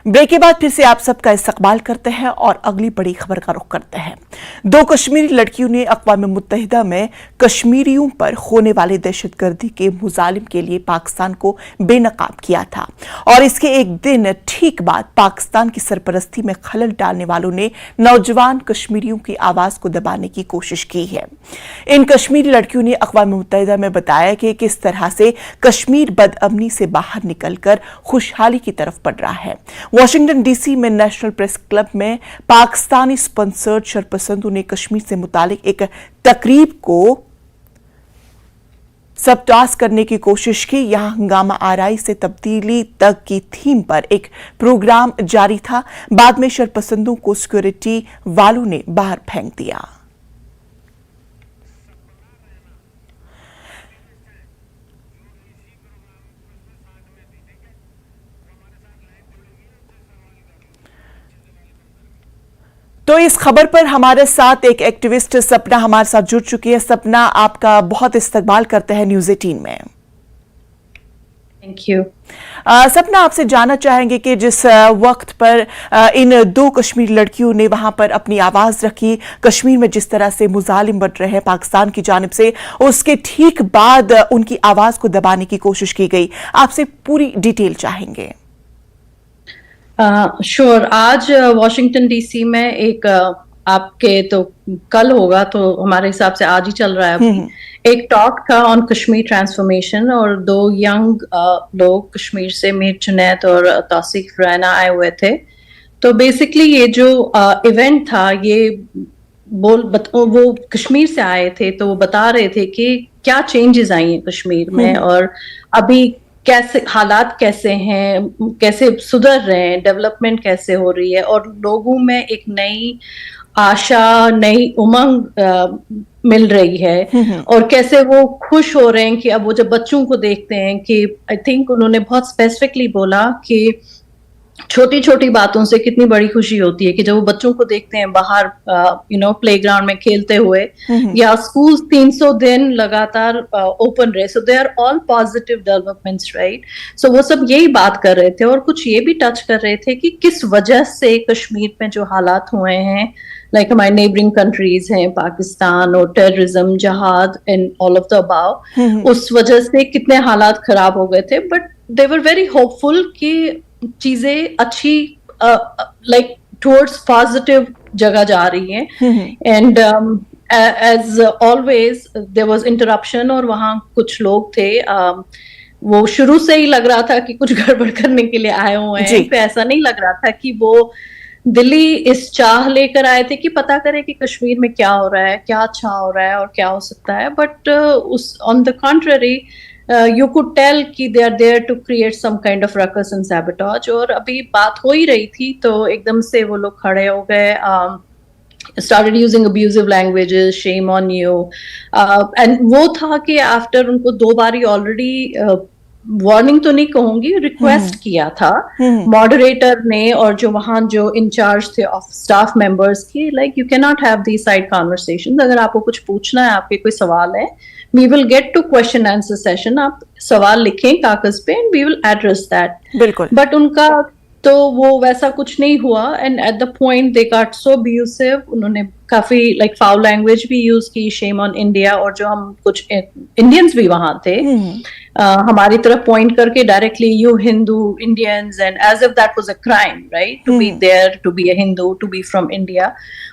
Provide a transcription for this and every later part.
Break के बाद फिर से आप सबका इस्तकबाल करते हैं और अगली बड़ी खबर का रुख करते हैं। 2 कश्मीरी लड़कियों ने अक़वाम मुत्तहिदा में कश्मीरियों पर होने वाली दहशतगर्दी के मुजालिम के लिए पाकिस्तान को बेनकाब किया था और इसके एक दिन ठीक बाद पाकिस्तान की सरपरस्ती में खलल डालने वालों ने नौजवान कश्मीरियों की आवाज को दबाने की कोशिश की है। इन कश्मीरी लड़कियों ने अक़वाम मुत्तहिदा में बताया कि किस तरह से कश्मीर बदअमनी से बाहर निकलकर खुशहाली की तरफ बढ़ रहा है। वाशिंगटन डीसी में नेशनल प्रेस क्लब में पाकिस्तानी स्पॉन्सर्ड शरपसंदों ने कश्मीर से मुतालिक एक तकरीब को सबटास करने की कोशिश की। यहां हंगामा आराई से तब्दीली तक की थीम पर एक प्रोग्राम जारी था। बाद में शरपसंदों को सिक्योरिटी वालों ने बाहर फेंक दिया। तो इस खबर पर हमारे साथ एक एक्टिविस्ट सपना हमारे साथ जुड़ चुकी है। सपना, आपका बहुत इस्तकबाल करते हैं न्यूज़ 18 में। Thank you. सपना, आपसे जानना चाहेंगे कि जिस वक्त पर इन 2 कश्मीरी लड़कियों ने वहां पर अपनी आवाज रखी, कश्मीर में जिस तरह से मुजालिम बढ़ रहे हैं पाकिस्तान की जानिब से, उसके ठीक बाद उनकी आवाज को दबाने की कोशिश की गई, आपसे पूरी डिटेल चाहेंगे। श्योर। आज वॉशिंगटन डीसी में एक आपके तो कल होगा, तो हमारे हिसाब से आज ही चल रहा है अभी, एक टॉक था ऑन कश्मीर ट्रांसफॉर्मेशन और 2 यंग लोग कश्मीर से, मीर जुनैद और तौसीफ रैना आए हुए थे। तो बेसिकली ये जो इवेंट था, ये वो कश्मीर से आए थे, तो वो बता रहे थे कि क्या चेंजेस आई हैं कश्मीर में और अभी कैसे हालात कैसे हैं, कैसे सुधर रहे हैं, डेवलपमेंट कैसे हो रही है और लोगों में एक नई आशा, नई उमंग मिल रही है और कैसे वो खुश हो रहे हैं कि अब वो जब बच्चों को देखते हैं कि आई थिंक उन्होंने बहुत स्पेसिफिकली बोला कि छोटी छोटी बातों से कितनी बड़ी खुशी होती है कि जब वो बच्चों को देखते हैं बाहर प्लेग्राउंड में खेलते हुए, या स्कूल 300 दिन लगातार ओपन रहे। So they are all positive developments, right. So वो सब यही बात कर रहे थे और कुछ ये भी टच कर रहे थे कि किस वजह से कश्मीर में जो हालात हुए हैं, लाइक हमारे नेबरिंग कंट्रीज हैं पाकिस्तान और टेररिज्म, जहाद and all of the above, उस वजह से कितने हालात खराब हो गए थे। But they were very hopeful कि चीजें अच्छी लाइक टुवर्ड्स पॉजिटिव जगह जा रही हैं। And as always there was interruption और वहां कुछ लोग थे, वो शुरू से ही लग रहा था कि कुछ गड़बड़ करने के लिए आए हुए हैं। तो ऐसा नहीं लग रहा था कि वो दिल्ली इस चाह लेकर आए थे कि पता करें कि कश्मीर में क्या हो रहा है, क्या अच्छा हो रहा है और क्या हो सकता है। बट उस on the contrary you could tell कि they are there to create some kind of ruckus and sabotage। और अभी बात हो ही रही थी तो एकदम से वो लोग खड़े हो गए, started using abusive languages, shame on you, and वो था कि after उनको 2 बार ही already वार्निंग तो नहीं कहूंगी, रिक्वेस्ट किया था मॉडरेटर ने और जो वहां जो इंचार्ज थे ऑफ स्टाफ मेंबर्स की, like you cannot have the side conversations. अगर आपको कुछ पूछना है, आपके कोई सवाल है, we will get to question answer session, आप सवाल लिखें कागज पे and we will address that. बिल्कुल। बट उनका तो वो वैसा कुछ नहीं हुआ and at the point they got so abusive. उन्होंने काफी लाइक फाउल लैंग्वेज भी यूज की, शेम ऑन इंडिया, और जो हम कुछ इंडियंस भी वहां थे हमारी तरफ पॉइंट करके directly, you Hindu Indians, and as if that was a crime, right, to be there, to be a Hindu, to be from India.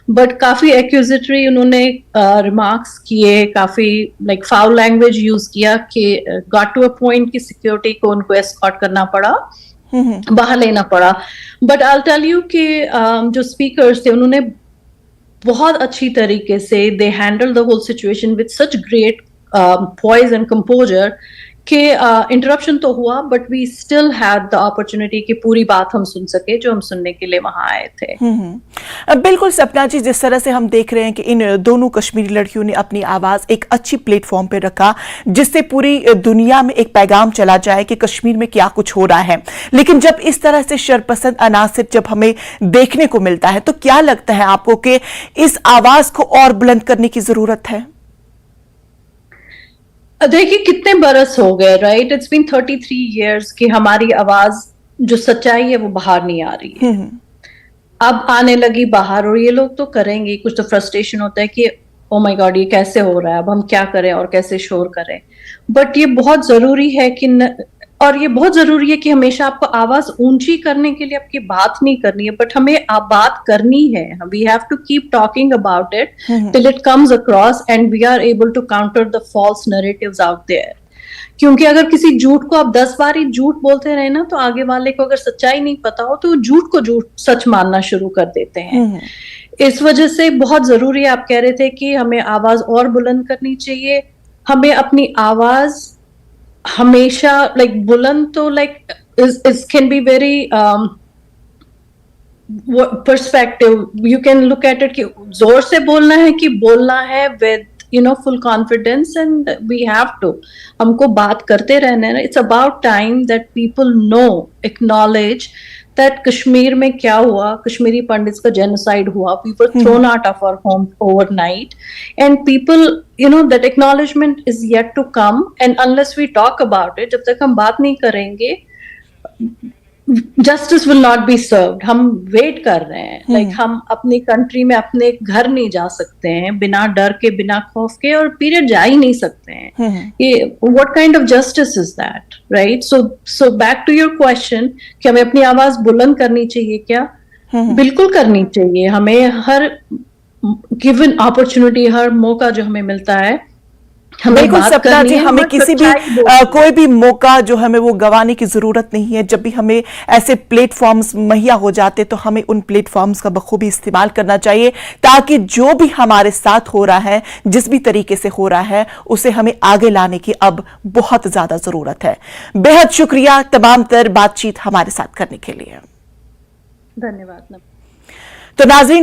But काफी एक्यूजेटरी उन्होंने रिमार्क्स किए, काफी लाइक फाउल लैंग्वेज यूज किया कि गॉट टू अ पॉइंट की security को उनको escort करना पड़ा, बाहर लेना पड़ा। But I will tell you कि जो स्पीकर्स थे उन्होंने बहुत अच्छी तरीके से they handle the whole situation with such great poise and composure कि इंटरप्शन तो हुआ but we still had the opportunity कि पूरी बात हम सुन सके जो हम सुनने के लिए वहां आए थे। बिल्कुल सपना जी, जिस तरह से हम देख रहे हैं कि इन दोनों कश्मीरी लड़कियों ने अपनी आवाज एक अच्छी प्लेटफॉर्म पे रखा जिससे पूरी दुनिया में एक पैगाम चला जाए कि कश्मीर में क्या कुछ हो रहा है। लेकिन जब इस तरह से शरपसंद अनासिर जब हमें देखने को मिलता है तो क्या लगता है आपको कि इस आवाज को और बुलंद करने की जरूरत है? देखिए कितने बरस हो गए, राइट, इट्स बीन 33 years कि हमारी आवाज जो सच्चाई है वो बाहर नहीं आ रही है। अब आने लगी बाहर, और ये लोग तो करेंगे। कुछ तो फ्रस्ट्रेशन होता है कि ओ माय गॉड ये कैसे हो रहा है, अब हम क्या करें और कैसे शोर करें। बट ये बहुत जरूरी है कि और ये बहुत जरूरी है कि हमेशा आपको आवाज ऊंची करने के लिए आपकी बात नहीं करनी है, बट हमें बात करनी है। We have to keep talking about it till it comes across and we are able to counter the false narratives out there. क्योंकि अगर किसी झूठ को आप 10 बार ही झूठ बोलते रहे ना, तो आगे वाले को अगर सच्चाई नहीं पता हो तो झूठ को झूठ सच मानना शुरू कर देते हैं। इस वजह से बहुत जरूरी है, आप कह रहे थे कि हमें आवाज और बुलंद करनी चाहिए। हमें अपनी आवाज हमेशा बुलंद तो इस can be very perspective. You can look at it कि जोर से बोलना है कि बोलना है with full confidence, and we have to, हमको बात करते रहना है। It's about time that people know, acknowledge that Kashmir में क्या हुआ, कश्मीरी पंडित्स का genocide हुआ, we were thrown out of our home overnight, and people, that acknowledgement is yet to come, and unless we talk about it, जब तक हम बात नहीं करेंगे, justice will not be served. हम वेट कर रहे हैं, हम अपनी कंट्री में अपने घर नहीं जा सकते हैं बिना डर के, बिना खौफ के, और पीरियड जा ही नहीं सकते हैं। ये what kind of justice is that, right? So back to your question कि हमें अपनी आवाज बुलंद करनी चाहिए क्या? बिल्कुल करनी चाहिए। हमें हर गिवन अपॉर्चुनिटी, हर मौका जो हमें मिलता है, बिल्कुल सपना जी, हमें किसी भी कोई भी मौका जो हमें वो गंवाने की जरूरत नहीं है। जब भी हमें ऐसे प्लेटफॉर्म्स मुहैया हो जाते तो हमें उन प्लेटफॉर्म्स का बखूबी इस्तेमाल करना चाहिए, ताकि जो भी हमारे साथ हो रहा है, जिस भी तरीके से हो रहा है, उसे हमें आगे लाने की अब बहुत ज्यादा जरूरत है। बेहद शुक्रिया तमाम तर बातचीत हमारे साथ करने के लिए। धन्यवाद। तो नाज़रीन,